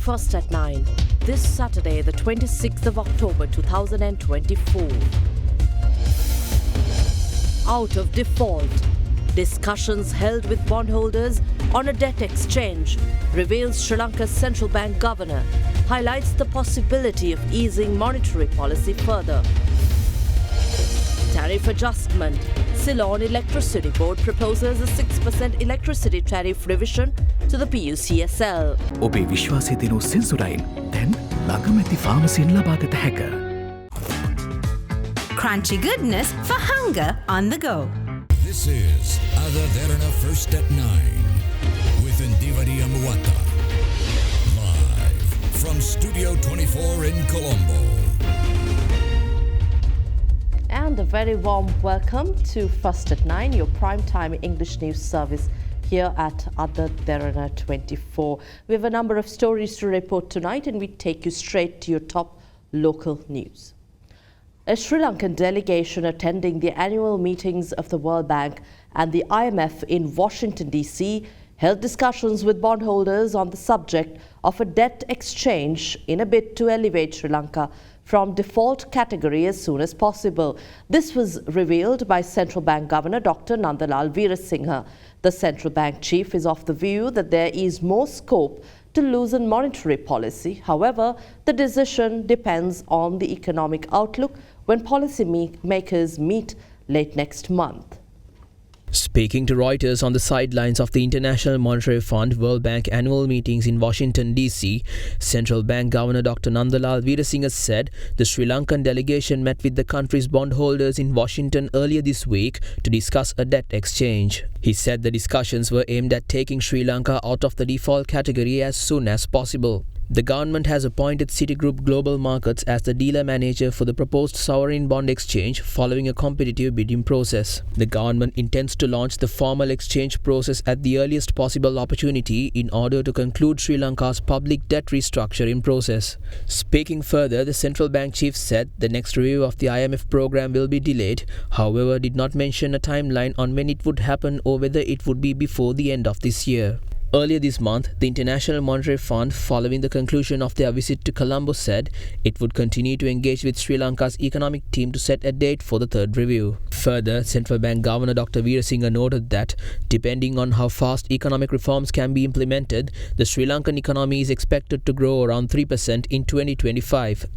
First at 9, this Saturday, the 26th of October 2024. Out of default. Discussions held with bondholders on a debt exchange, reveals Sri Lanka's central bank governor, highlights the possibility of easing monetary policy further. Tariff adjustment. Ceylon Electricity Board proposes a 6% electricity tariff revision to the PUCSL. ඔබේ විශ්වාසය දෙනු සෙන්සුරයින් දැන් ළඟමැති ෆාමසියෙන් ලබාගත හැක. Crunchy goodness for hunger on the go. This is Derana First at 9 with Indivari Amuata. Live from Studio 24 in Colombo. And a very warm welcome to First at 9, your primetime English news service here at Derana 24. We have a number of stories to report tonight, and we take you straight to your top local news. A Sri Lankan delegation attending the annual meetings of the World Bank and the IMF in Washington, D.C. held discussions with bondholders on the subject of a debt exchange in a bid to elevate Sri Lanka from default category as soon as possible. This was revealed by Central Bank Governor Dr. Nandalal Veerasinghe. The central bank chief is of the view that there is more scope to loosen monetary policy. However, the decision depends on the economic outlook when policy makers meet late next month. Speaking to Reuters on the sidelines of the International Monetary Fund World Bank annual meetings in Washington, D.C., Central Bank Governor Dr. Nandalal Veerasinghe said the Sri Lankan delegation met with the country's bondholders in Washington earlier this week to discuss a debt exchange. He said the discussions were aimed at taking Sri Lanka out of the default category as soon as possible. The government has appointed Citigroup Global Markets as the dealer manager for the proposed sovereign bond exchange following a competitive bidding process. The government intends to launch the formal exchange process at the earliest possible opportunity in order to conclude Sri Lanka's public debt restructuring process. Speaking further, the central bank chief said the next review of the IMF program will be delayed, however did not mention a timeline on when it would happen or whether it would be before the end of this year. Earlier this month, the International Monetary Fund, following the conclusion of their visit to Colombo, said it would continue to engage with Sri Lanka's economic team to set a date for the third review. Further, Central Bank Governor Dr. Veerasinghe noted that, depending on how fast economic reforms can be implemented, the Sri Lankan economy is expected to grow around 3% in 2025.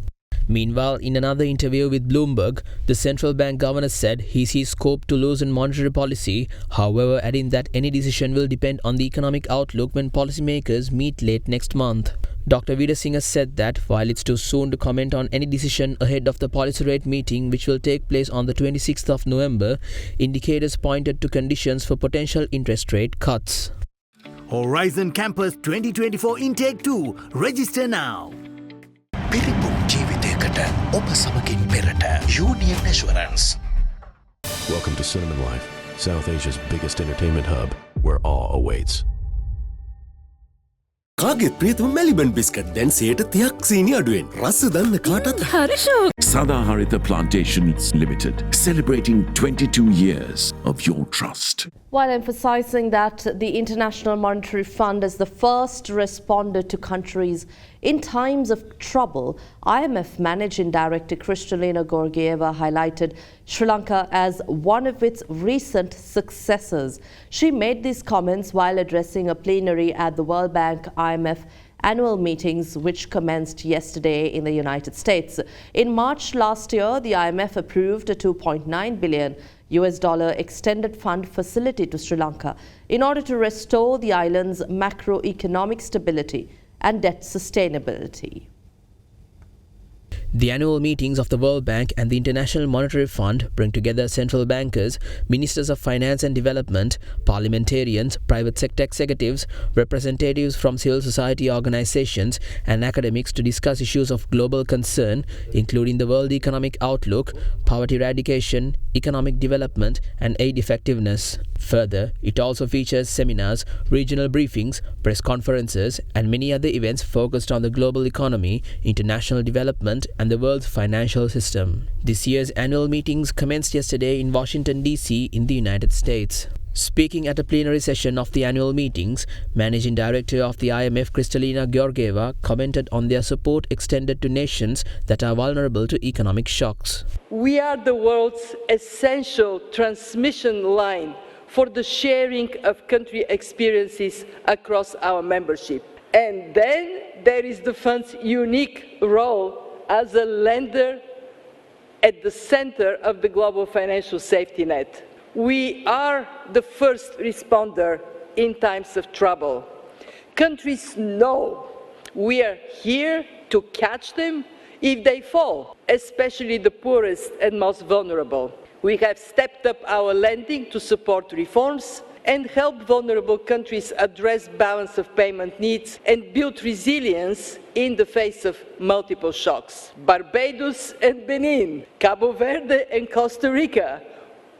Meanwhile, in another interview with Bloomberg, the central bank governor said he sees scope to loosen monetary policy, however adding that any decision will depend on the economic outlook when policymakers meet late next month. Dr. Veerasinghe said that while it's too soon to comment on any decision ahead of the policy rate meeting which will take place on the 26th of November, indicators pointed to conditions for potential interest rate cuts. Horizon Campus 2024 Intake 2. Register now. ඔබ සමගින් පෙරට Union Assurance. Welcome to Cinnamon Life, South Asia's biggest entertainment hub, where awe awaits. කාගෙත් ප්‍රියතම Maliban biscuit දැන් 30ක් සීනි අඩුවෙන්. රස දන්න කාටත් හරි ෂෝක්. Sadaharita Plantations Limited, celebrating 22 years of your trust. While emphasizing that the International Monetary Fund is the first responder to countries in times of trouble, IMF Managing Director Kristalina Georgieva highlighted Sri Lanka as one of its recent successors. She made these comments while addressing a plenary at the World Bank IMF annual meetings which commenced yesterday in the United States. In March last year, the IMF approved a $2.9 billion extended fund facility to Sri Lanka in order to restore the island's macroeconomic stability and debt sustainability. The annual meetings of the World Bank and the International Monetary Fund bring together central bankers, ministers of finance and development, parliamentarians, private sector executives, representatives from civil society organizations and academics to discuss issues of global concern, including the world economic outlook, poverty eradication, economic development and aid effectiveness. Further, it also features seminars, regional briefings, press conferences and many other events focused on the global economy, international development and the world's financial system. This year's annual meetings commenced yesterday in Washington, D.C. in the United States. Speaking at a plenary session of the annual meetings, Managing Director of the IMF, Kristalina Georgieva, commented on their support extended to nations that are vulnerable to economic shocks. We are the world's essential transmission line for the sharing of country experiences across our membership. And then there is the fund's unique role as a lender at the center of the global financial safety net. We are the first responder in times of trouble. Countries know we are here to catch them if they fall, especially the poorest and most vulnerable. We have stepped up our lending to support reforms and help vulnerable countries address balance of payment needs and build resilience in the face of multiple shocks. Barbados and Benin, Cabo Verde and Costa Rica,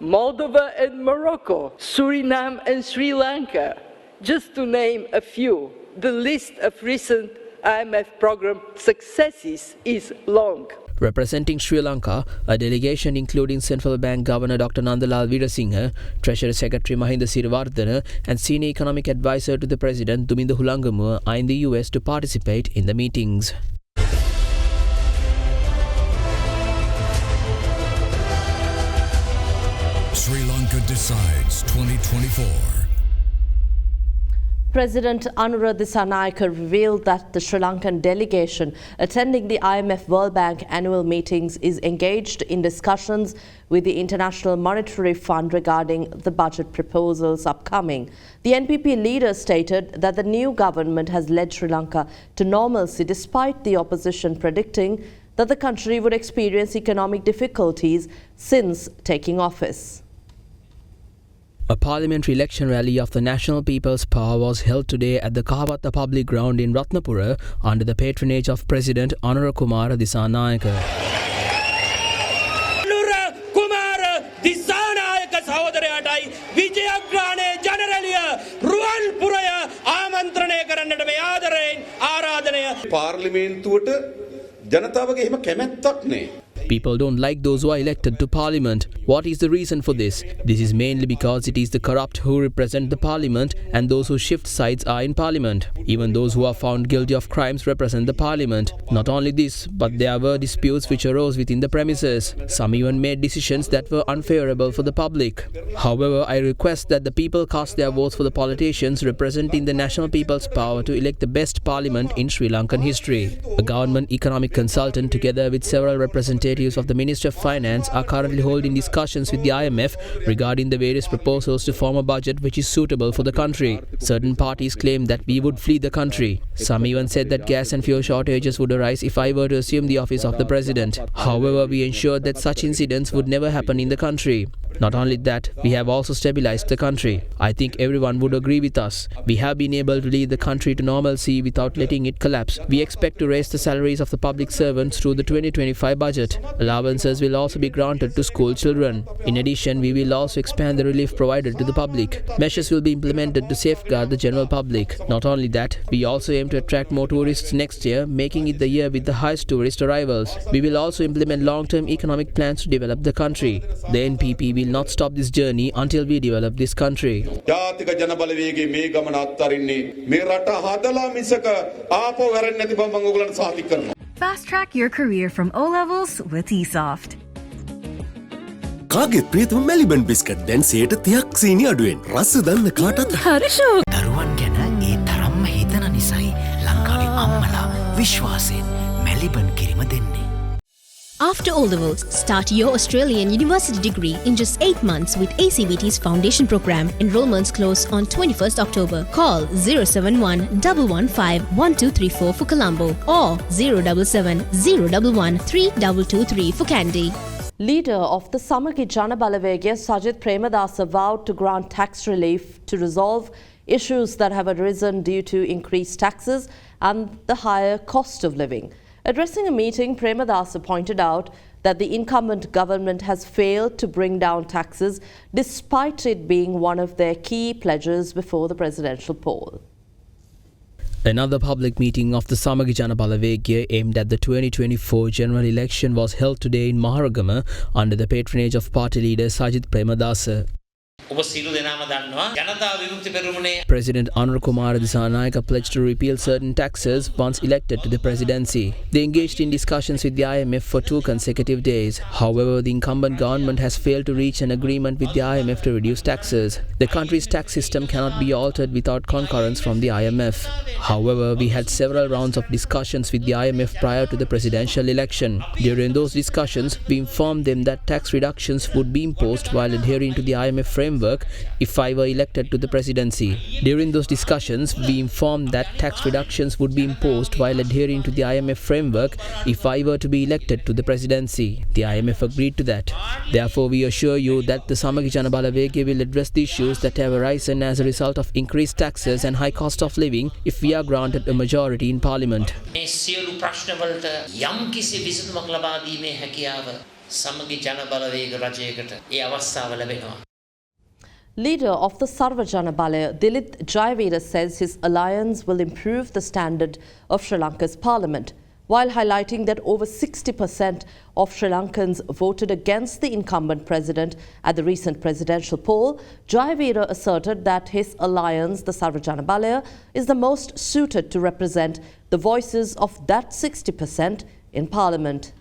Moldova and Morocco, Suriname and Sri Lanka, just to name a few. The list of recent IMF program successes is long. Representing Sri Lanka, a delegation including Central Bank Governor Dr. Nandalal Veerasinghe, Treasury Secretary Mahinda Siriwardana and Senior Economic Advisor to the President Duminda Hulangamuwa are in the US to participate in the meetings. Sri Lanka decides 2024. President Anura Dissanayake revealed that the Sri Lankan delegation attending the IMF World Bank annual meetings is engaged in discussions with the International Monetary Fund regarding the budget proposals upcoming. The NPP leader stated that the new government has led Sri Lanka to normalcy despite the opposition predicting that the country would experience economic difficulties since taking office. A parliamentary election rally of the National People's Power was held today at the Kahavatta Public Ground in Ratnapura under the patronage of President Anura Kumara Dissanayake. Anura Kumara Dissanayake සහෝදරයාටයි විජයග්‍රහණය ජනරැලිය රුවන්පුරය ආමන්ත්‍රණය කරන්නට මේ ආදරයෙන් ආරාධනය පාර්ලිමේන්තුවට ජනතාවගේ එහෙම කැමැත්තක් නෑ. People don't like those who are elected to parliament. What is the reason for this? This is mainly because it is the corrupt who represent the parliament and those who shift sides are in parliament. Even those who are found guilty of crimes represent the parliament. Not only this, but there were disputes which arose within the premises. Some even made decisions that were unfavorable for the public. However, I request that the people cast their votes for the politicians representing the National People's Power to elect the best parliament in Sri Lankan history. A government economic consultant together with several representatives of the Ministry of Finance are currently holding discussions with the IMF regarding the various proposals to form a budget which is suitable for the country. Certain parties claim that we would flee the country. Some even said that gas and fuel shortages would arise if I were to assume the office of the president. However, we ensured that such incidents would never happen in the country. Not only that, we have also stabilized the country. I think everyone would agree with us. We have been able to lead the country to normalcy without letting it collapse. We expect to raise the salaries of the public servants through the 2025 budget. Allowances will also be granted to school children. In addition, we will also expand the relief provided to the public. Measures will be implemented to safeguard the general public. Not only that, we also aim to attract more tourists next year, making it the year with the highest tourist arrivals. We will also implement long-term economic plans to develop the country. The NPP will not stop this journey until we develop this country. ජාතික ජනබලවේගයේ මේ ගමන අත්තරින්නේ මේ රට හදලා මිසක ආපහු හැරෙන්නේ නැති බව මම ඔයගලන්ට සාතික කරනවා. Fast track your career from O levels with eSoft. කාගෙත් ප්‍රියතම මෙලිබන් බිස්කට් දැන් 30ක් සීනි අඩුවෙන්. රස දන්න කාටත් හරිෂෝ. දරුවන් ගැන ඒ තරම්ම හිතන නිසයි ලංකාවේ අම්මලා විශ්වාසයෙන් මෙලිබන් කිරිම දෙන්නේ. After O-Levels, start your Australian university degree in just 8 months with ACBT's Foundation Program. Enrollments close on 21st October. Call 071 115 1234 for Colombo or 077 011 3223 for Kandy. Leader of the Samaki Jana Balawegya, Sajith Premadasa, vowed to grant tax relief to resolve issues that have arisen due to increased taxes and the higher cost of living. Addressing a meeting, Premadasa pointed out that the incumbent government has failed to bring down taxes despite it being one of their key pledges before the presidential poll. Another public meeting of the Samaki Jana Balawegya aimed at the 2024 general election was held today in Maharagama under the patronage of party leader Sajith Premadasa. President Anur Kumar Dissanayaka pledged to repeal certain taxes once elected to the presidency. They engaged in discussions with the IMF for 2 consecutive days. However, the incumbent government has failed to reach an agreement with the IMF to reduce taxes. The country's tax system cannot be altered without concurrence from the IMF. However, we had several rounds of discussions with the IMF prior to the presidential election. During those discussions, we informed them that tax reductions would be imposed while adhering to the IMF framework if I were elected to the presidency. During those discussions, we informed that tax reductions would be imposed while adhering to the IMF framework if I were to be elected to the presidency. The IMF agreed to that. Therefore, we assure you that the Samagi Jana Balawegaya will address the issues that have arisen as a result of increased taxes and high cost of living if we are granted a majority in parliament. Leader of the Sarva Jana Balaya, Dilith Jayavira, says his alliance will improve the standard of Sri Lanka's parliament, while highlighting that over 60% of Sri Lankans voted against the incumbent president at the recent presidential poll. Jayavira asserted that his alliance, the Sarva Jana Balaya, is the most suited to represent the voices of that 60% in parliament.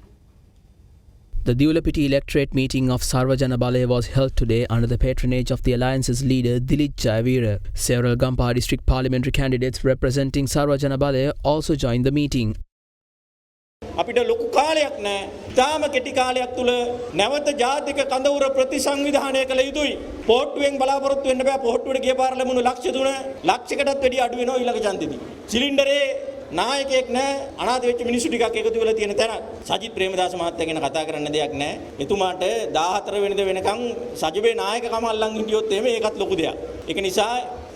The Dewlapiti electorate meeting of Sarva Jana Balaya was held today under the patronage of the alliance's leader Dilith Jayavira. Several Gampaha district parliamentary candidates representing Sarva Jana Balaya also joined the meeting. අපිට ලොකු කාලයක් නැහැ. තාම කෙටි කාලයක් තුල නැවත ජාතික කඳවුර ප්‍රතිසංවිධානය කළ යුතුයි. පොට්ටුවෙන් බලාපොරොත්තු වෙන්න බෑ. පොට්ටුවට ගිය පාර ලැබුණු ලක්ෂ 3 ලක්ෂයකටත් වැඩි අඩු වෙනවා ඊළඟ ඡන්දෙදී. සිලින්ඩරේ නායකයෙක් නැහැ. අනාථ වෙච්ච මිනිස්සු ටිකක් එකතු වෙලා තියෙන තැන. සජිත් ප්‍රේමදාස මහත්තයා ගැන කතා කරන්න දෙයක් නැහැ. එතුමාට 14 වෙනිදා වෙනකන් සජිබේ නායකකම අල්ලන් හිටියොත් එහෙම ඒකත් ලොකු දෙයක්. ඒක නිසා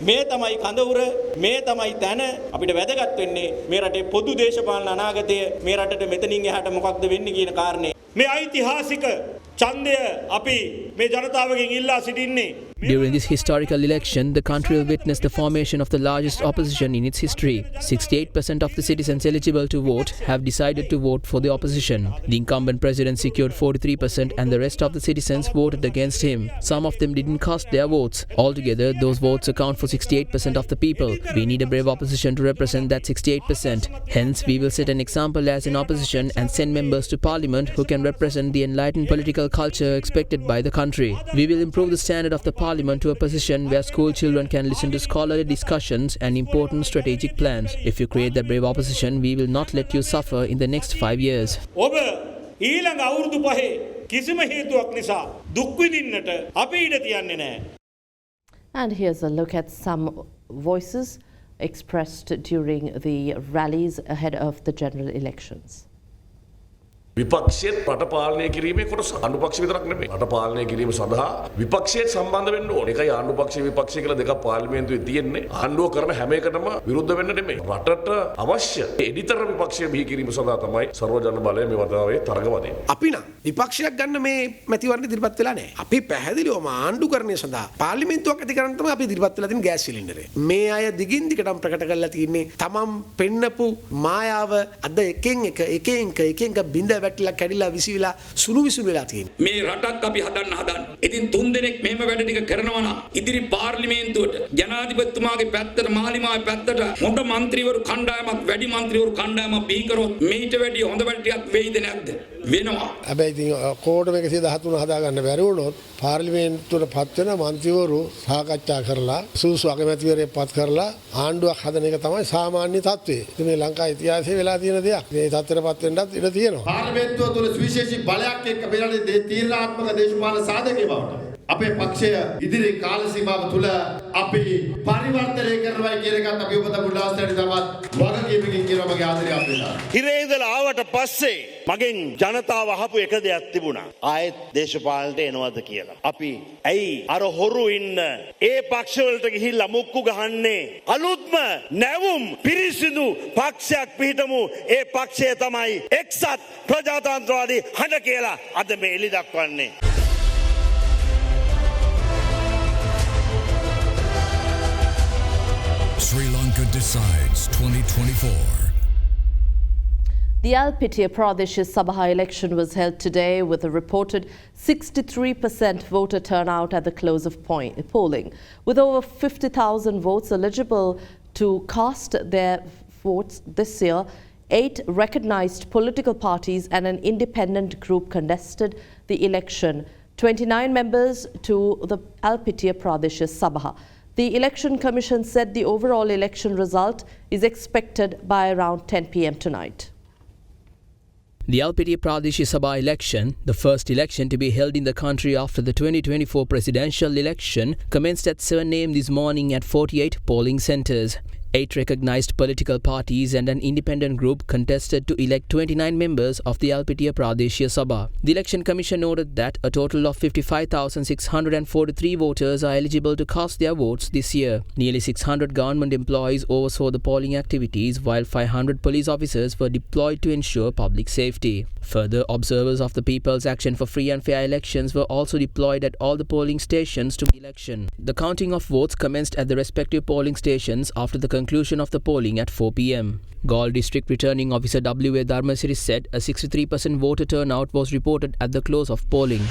මේ තමයි කඳවුර මේ තමයි තැන අපිට වැදගත් වෙන්නේ මේ රටේ පොදු දේශපාලන අනාගතය මේ රටට මෙතනින් එහාට මොකක්ද වෙන්නේ කියන කාරණේ මේ ඓතිහාසික ඡන්දය අපි මේ ජනතාවගෙන් ඉල්ලා සිටින්නේ. During this historical election, the country will witness the formation of the largest opposition in its history. 68% of the citizens eligible to vote have decided to vote for the opposition. The incumbent president secured 43% and the rest of the citizens voted against him. Some of them didn't cast their votes. Altogether, those votes account for 68% of the people. We need a brave opposition to represent that 68%. Hence, we will set an example as an opposition and send members to parliament who can represent the enlightened political culture expected by the country. We will improve the standard of the parliament to a position where school children can listen to scholarly discussions and important strategic plans. If you create that brave opposition, we will not let you suffer in the next 5 years. And here's a look at some voices expressed during the rallies ahead of the general elections. විපක්ෂයේත් රට පාලනය කිරීමේ කොටස ආණ්ඩුපක්ෂ විතරක් නෙමෙයි රට පාලනය කිරීම සඳහා විපක්ෂයේත් සම්බන්ධ වෙන්න ඕනේ. ඒකයි ආණ්ඩුපක්ෂ විපක්ෂය කියලා දෙකක් පාර්ලිමේන්තුවේ තියෙන්නේ. ආණ්ඩුව කරන හැම එකටම විරුද්ධ වෙන්න නෙමෙයි. රටට අවශ්‍ය එඩිතර විපක්ෂය බිහි කිරීම සඳහා තමයි ਸਰව ජන බලය මේ වතාවේ තරගවදින්නේ. අපි නම් විපක්ෂයක් ගන්න මේ මැතිවරණ ඉදිරිපත් වෙලා නැහැ. අපි පැහැදිලිවම ආණ්ඩුකරණය සඳහා පාර්ලිමේන්තුවක් ඇති කරන්න තමයි අපි ඉදිරිපත් වෙලා තියෙන ගෑස් සිලින්ඩරේ. මේ අය දිගින් දිගටම ප්‍රකට කරලා තියෙන්නේ තමන් පෙන්නපු මායාව අද එකෙන් බින්ද වැටිලා කැඩිලා විසිවිලා සුළු විසුළු වෙලා තියෙනවා. මේ රටක් අපි හදන්න. ඉතින් තුන් දෙනෙක් මෙහෙම වැඩ ටික කරනවා නම් ඉදිරි පාර්ලිමේන්තුවට ජනාධිපතිතුමාගේ පැත්තට මාලිමාවේ පැත්තට හොඳ മന്ത്രിවරු කණ්ඩායමක් වැඩි മന്ത്രിවරු කණ්ඩායමක් බිහි කරොත් මේිට වැඩි හොඳ වැඩ ටිකක් වෙයිද නැද්ද? වෙනවා. හැබැයි ඉතින් කෝටම 113 හදාගන්න බැරි වුණොත් පාර්ලිමේන්තුවට පත් වෙන മന്ത്രിවරු සාකච්ඡා කරලා සුසු අගමැතිවරයෙක් පත් කරලා ආණ්ඩුවක් හදන එක තමයි සාමාන්‍ය තත්ත්වය. ඉතින් මේ ලංකා ඉතිහාසයේ වෙලා තියෙන දෙයක්. මේ තත්ත්වයටපත් වෙන්නත් ඉඩ තියෙනවා. පාර්ලිමේන්තුව තුළ සුවිශේෂී බලයක් එක්ක මෙරටේ තීරණාත්මක දේශපාලන සාධකයේ බවට අපේ පක්ෂය ඉදිරි කාල සීමාව තුළ අපි පරිවර්තනය කරනවා කියන එකත් අපි ඔබ මුල්ලාස්තරේ තමත් වගකීමකින් කියනවා මගේ ආදරය අපේලා. හිරේ ඉඳලා ආවට පස්සේ මගෙන් ජනතාව අහපු එක දෙයක් තිබුණා. ආයෙත් දේශපාලනට එනවද කියලා. අපි ඇයි අර හොරු ඉන්න ඒ පක්ෂ වලට ගිහිල්ලා මුක්කු ගහන්නේ? අලුත්ම නැවුම් පිරිසිදු පක්ෂයක් පිහිටමු. ඒ පක්ෂය තමයි එක්සත් ප්‍රජාතන්ත්‍රවාදී හඬ කියලා අද මේ එළි දක්වන්නේ. Sri Lanka decides 2024. The Alpitiya Pradesh Sabha election was held today with a reported 63% voter turnout at the close of polling. With over 50,000 votes eligible to cast their votes this year, 8 recognized political parties and an independent group contested the election. 29 members to the Alpitiya Pradesh Sabha. The Election Commission said the overall election result is expected by around 10 p.m. tonight. The Alpitiya Pradesh Sabha election, the first election to be held in the country after the 2024 presidential election, commenced at 7 a.m. this morning at 48 polling centres. 8 recognized political parties and an independent group contested to elect 29 members of the Alpitiya Pradesh Sabha. The Election Commission noted that a total of 55,643 voters are eligible to cast their votes this year. Nearly 600 government employees oversaw the polling activities, while 500 police officers were deployed to ensure public safety. Further, observers of the People's Action for Free and Fair Elections were also deployed at all the polling stations to the election. The counting of votes commenced at the respective polling stations after the conclusion of the polling at 4 p.m. Galle District Returning Officer W.A. Dharmasiri said a 63% voter turnout was reported at the close of polling.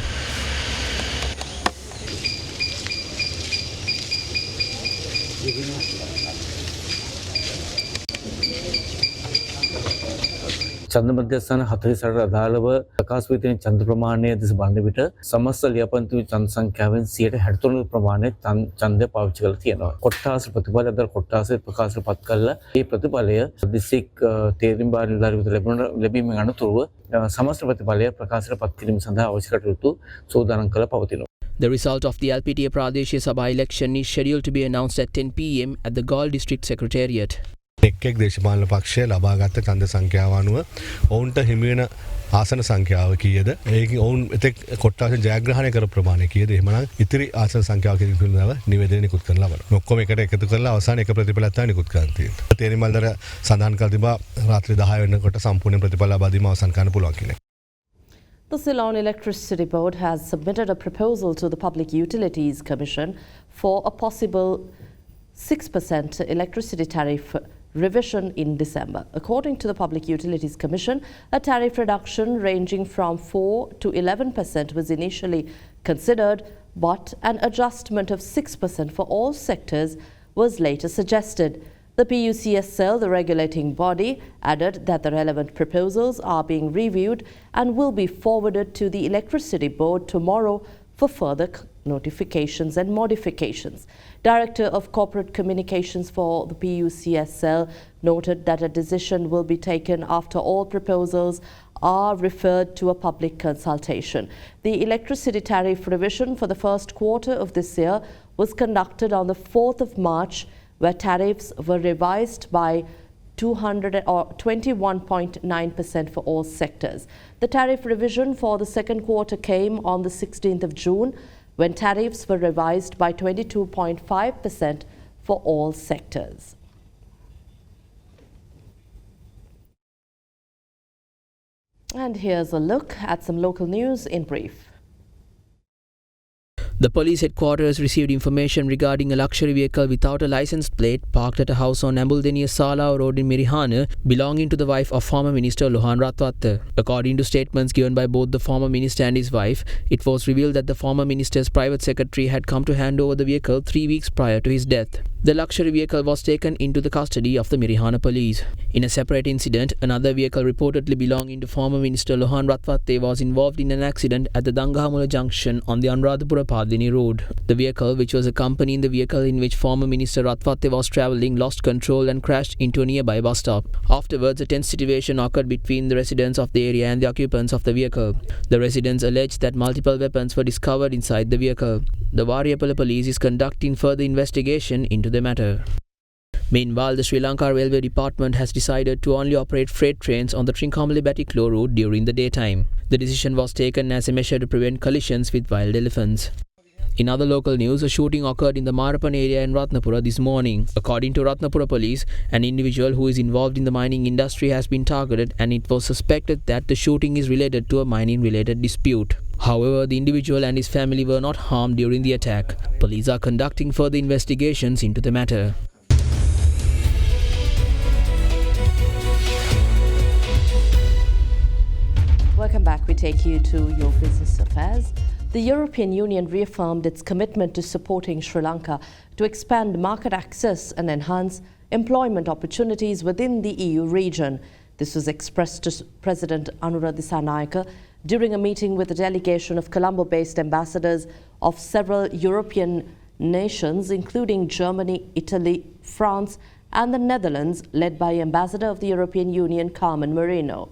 චන්ද මධ්‍යස්ථාන 48ට අදාළව ප්‍රකාශ වී තියෙන ඡන්ද ප්‍රමාණය දෙස බලන විට සමස්ත ලියාපදිංචි ඡන්ද සංඛ්‍යාවෙන් 163 ප්‍රමාණය ඡන්දය පාවිච්චි කරලා තියෙනවා. කොට්ටාස ප්‍රතිඵල අදාළ කොට්ටාස ප්‍රකාශයට පත් කළා. මේ ප්‍රතිඵලය දිස්ත්‍රික් තේරීම් බාර නිලධාරීවරුන්ට ලැබීමෙන් අනතුරුව සමස්ත ප්‍රතිඵලය ප්‍රකාශයට පත් කිරීම සඳහා අවශ්‍ය කටයුතු සූදානම් කළ පවතිනවා. The result of the Alpitiya Pradesh Sabha election is scheduled to be announced at 10 p.m. at the Galle District Secretariat. එක් දේශපාලන පක්ෂය ලබාගත් ඡන්ද සංඛ්‍යාව අනුව ඔවුන්ට හිමි වෙන ආසන සංඛ්‍යාව කීයද? ඒකෙන් ඔවුන් එතෙක් කොට්ටාස ජයග්‍රහණය කර ප්‍රමාණය කීයද? එහෙමනම් ඉතිරි ආසන සංඛ්‍යාව කියන පිළිබඳව නිවේදනය නිකුත් කරන ලබනවා. ඔක්කොම එකට එකතු කරලා අවසාන එක ප්‍රතිඵලයක් තමයි නිකුත් කරන්න තියෙන්නේ. තේරීම් බල්දර සඳහන් කර තිබා රාත්‍රී 10 වෙනකොට සම්පූර්ණ ප්‍රතිඵල ලබා දීම අවසන් කරන්න පුළුවන් කියලා. The Ceylon Electricity Board has submitted a proposal to the Public Utilities Commission for a possible 6% electricity tariff revision in December. According to the Public Utilities Commission, a tariff reduction ranging from 4 to 11% was initially considered, but an adjustment of 6% for all sectors was later suggested. The PUCSL, the regulating body, added that the relevant proposals are being reviewed and will be forwarded to the Electricity Board tomorrow for further notifications and modifications. Director of Corporate Communications for the PUCSL noted that a decision will be taken after all proposals are referred to a public consultation. The electricity tariff revision for the first quarter of this year was conducted on the 4th of March, where tariffs were revised by 21.9% for all sectors. The tariff revision for the second quarter came on the 16th of June, when tariffs were revised by 22.5% for all sectors. And here's a look at some local news in brief. The police headquarters received information regarding a luxury vehicle without a license plate parked at a house on Ambuldenniya Salawa Road in Mirihana belonging to the wife of former Minister Lohan Ratwatta. According to statements given by both the former minister and his wife, it was revealed that the former minister's private secretary had come to hand over the vehicle 3 weeks prior to his death. The luxury vehicle was taken into the custody of the Mirihana police. In a separate incident, another vehicle reportedly belonging to former Minister Lohan Ratwatte was involved in an accident at the Dangahamula junction on the Anuradhapura Padini Road. The vehicle, which was accompanying the vehicle in which former Minister Ratwatte was travelling, lost control and crashed into a nearby bus stop. Afterwards, a tense situation occurred between the residents of the area and the occupants of the vehicle. The residents alleged that multiple weapons were discovered inside the vehicle. The Variapala police is conducting further investigation into the matter. Meanwhile, the Sri Lanka Railway Department has decided to only operate freight trains on the Trincomalee-Batticaloa route during the daytime. The decision was taken as a measure to prevent collisions with wild elephants. In other local news, a shooting occurred in the Marapan area in Ratnapura this morning. According to Ratnapura police, an individual who is involved in the mining industry has been targeted, and it was suspected that the shooting is related to a mining-related dispute. However, the individual and his family were not harmed during the attack. Police are conducting further investigations into the matter. Welcome back. We take you to your business affairs. The European Union reaffirmed its commitment to supporting Sri Lanka to expand market access and enhance employment opportunities within the EU region. This was expressed to President Anura Dissanayake during a meeting with a delegation of Colombo-based ambassadors of several European nations, including Germany, Italy, France, and the Netherlands, led by Ambassador of the European Union, Carmen Moreno.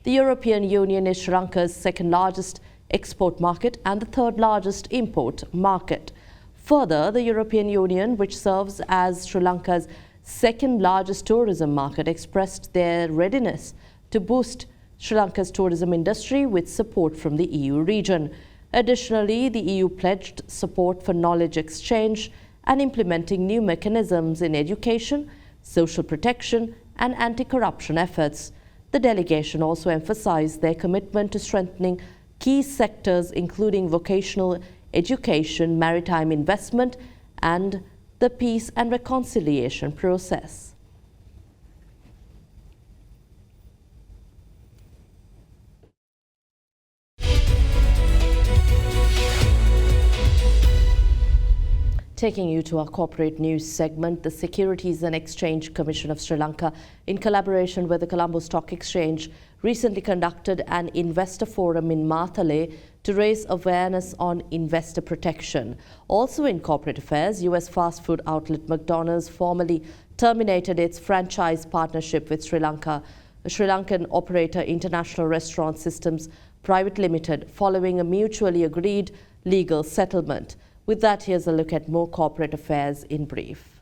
The European Union is Sri Lanka's second largest export market and the third largest import market. Further, the European Union, which serves as Sri Lanka's second largest tourism market, expressed their readiness to boost Sri Lanka's tourism industry with support from the EU region. Additionally, the EU pledged support for knowledge exchange and implementing new mechanisms in education, social protection, and anti-corruption efforts. The delegation also emphasized their commitment to strengthening key sectors including vocational education, maritime investment, and the peace and reconciliation process. Taking you to our corporate news segment, the Securities and Exchange Commission of Sri Lanka, in collaboration with the Colombo Stock Exchange, recently conducted an investor forum in Marthale to raise awareness on investor protection. Also in corporate affairs, US fast food outlet McDonald's formally terminated its franchise partnership with Sri Lanka, a Sri Lankan operator International Restaurant Systems Private Limited, following a mutually agreed legal settlement. With that, here's a look at more corporate affairs in brief.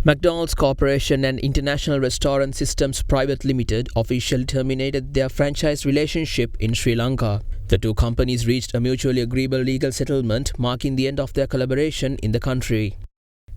McDonald's Corporation and International Restaurant Systems Private Limited officially terminated their franchise relationship in Sri Lanka. The two companies reached a mutually agreeable legal settlement, marking the end of their collaboration in the country.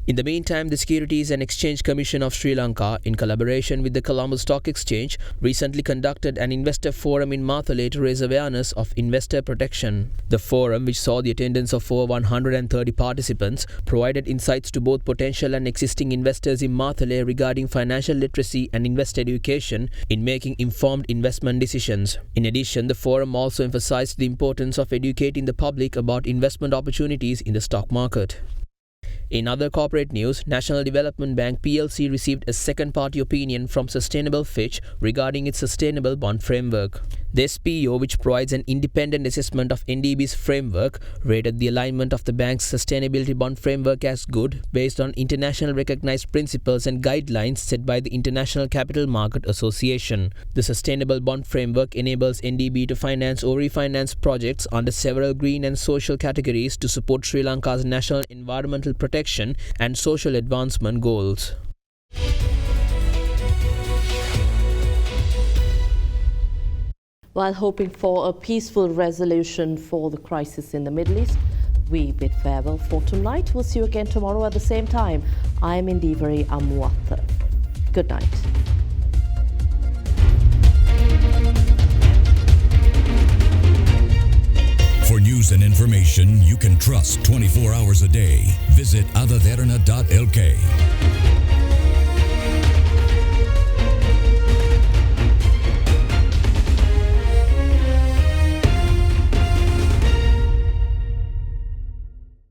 In the meantime, the Securities and Exchange Commission of Sri Lanka, in collaboration with the Colombo Stock Exchange, recently conducted an investor forum in Marthale to raise awareness of investor protection. The forum, which saw the attendance of over 130 participants, provided insights to both potential and existing investors in Marthale regarding financial literacy and investor education in making informed investment decisions. In addition, the forum also emphasized the importance of educating the public about investment opportunities in the stock market. In other corporate news, National Development Bank PLC received a second-party opinion from Sustainable Fitch regarding its sustainable bond framework. The SPO, which provides an independent assessment of NDB's framework, rated the alignment of the bank's sustainability bond framework as good based on international recognized principles and guidelines set by the International Capital Market Association. The sustainable bond framework enables NDB to finance or refinance projects under several green and social categories to support Sri Lanka's national environmental protection and social advancement goals. While hoping for a peaceful resolution for the crisis in the Middle East, we bid farewell for tonight. We'll see you again tomorrow at the same time. I'm Indivari Amuwatha. Good night. For news and information you can trust 24 hours a day, visit adaderana.lk.